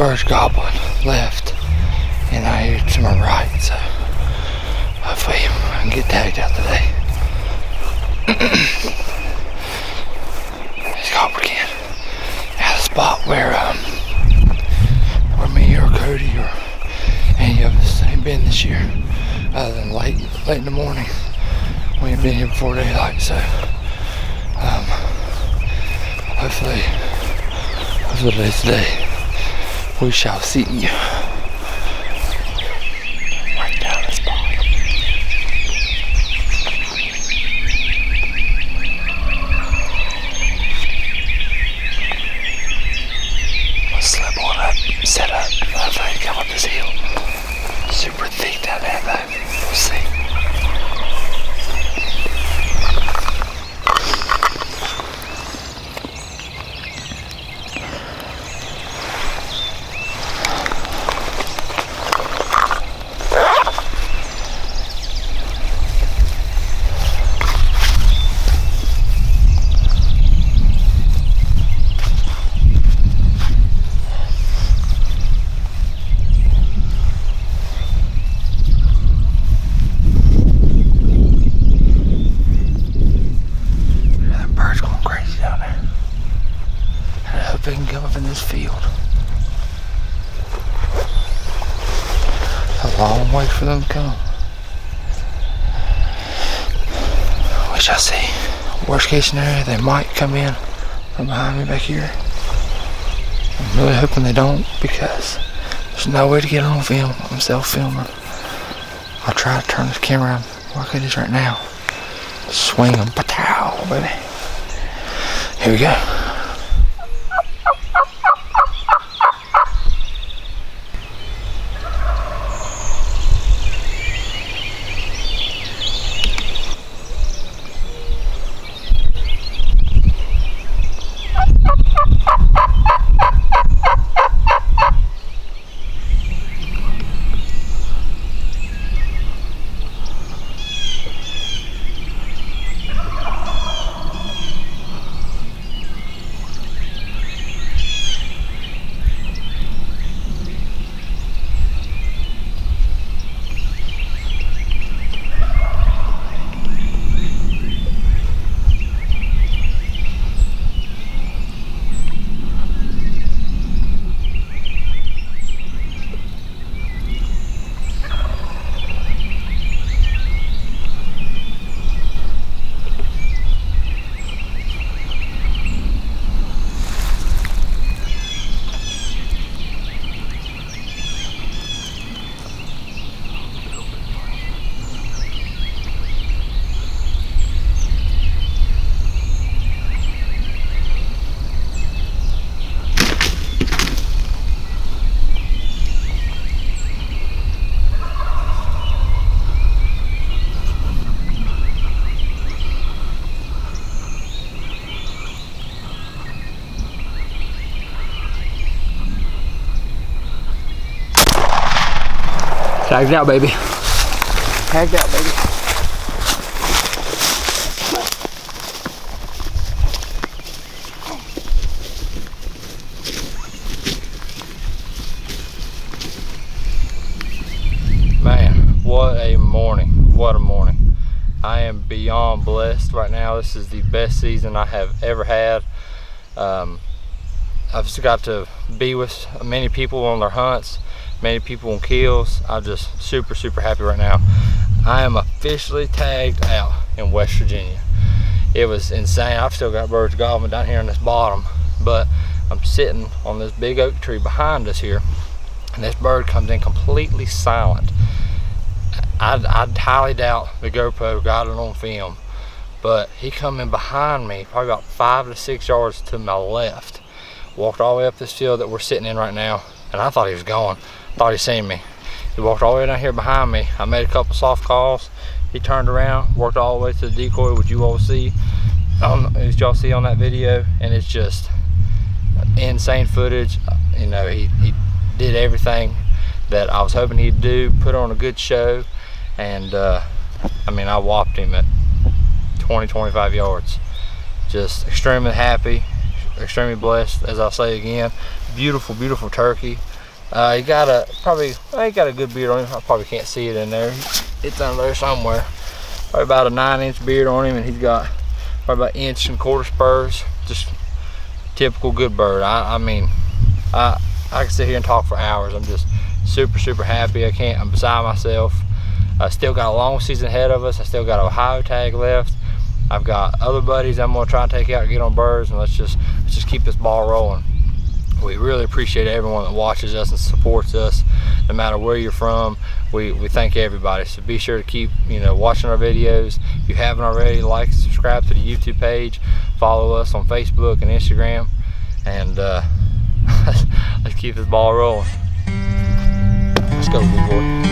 bird's gobbling left, and I hear it to my right, so hopefully I can get tagged out today. It's Gobbler again. At a spot where me or Cody or any of us ain't been this year, other than late in the morning. We ain't been here before daylight, so hopefully today we shall see you. Right down this spot. Let's slip on up, set up, hopefully come up this hill. Super thick down there though, we'll see. They can come up in this field. A long way for them to come. We shall see. Worst case scenario, they might come in from behind me back here. I'm really hoping they don't, because there's no way to get on film. I'm self-filming. I'll try to turn this camera around like it is right now. Swing them, patow, baby. Here we go. Tagged out, baby. Tagged out, baby. Man, what a morning. What a morning. I am beyond blessed right now. This is the best season I have ever had. I've just got to be with many people on their hunts, many people on kills. I'm just super happy right now. I am officially tagged out in West Virginia. It was insane. I've still got birds gobbling down here on this bottom, but I'm sitting on this big oak tree behind us here, and this bird comes in completely silent. I highly doubt the GoPro got it on film, but he come in behind me, probably about 5 to 6 yards to my left, walked all the way up this field that we're sitting in right now, and I thought he was gone. Thought he seen me. He walked all the way down here behind me. I made a couple soft calls. He turned around, worked all the way to the decoy, which you all see, as y'all see on that video, and it's just insane footage. You know, he did everything that I was hoping he'd do, put on a good show, and I mean, I whopped him at 20-25 yards. Just extremely happy, extremely blessed, as I'll say again. Beautiful turkey. He got a good beard on him. I probably can't see it in there. It's under there somewhere. Probably about a 9-inch beard on him, and he's got probably about 1.25 spurs. Just typical good bird. I mean, I can sit here and talk for hours. I'm just super happy. I'm beside myself. I still got a long season ahead of us. I still got an Ohio tag left. I've got other buddies I'm gonna try and take out and get on birds, and let's just keep this ball rolling. We really appreciate everyone that watches us and supports us, no matter where you're from. We thank everybody. So be sure to keep watching our videos. If you haven't already, like and subscribe to the YouTube page. Follow us on Facebook and Instagram, and let's keep this ball rolling. Let's go, big boy.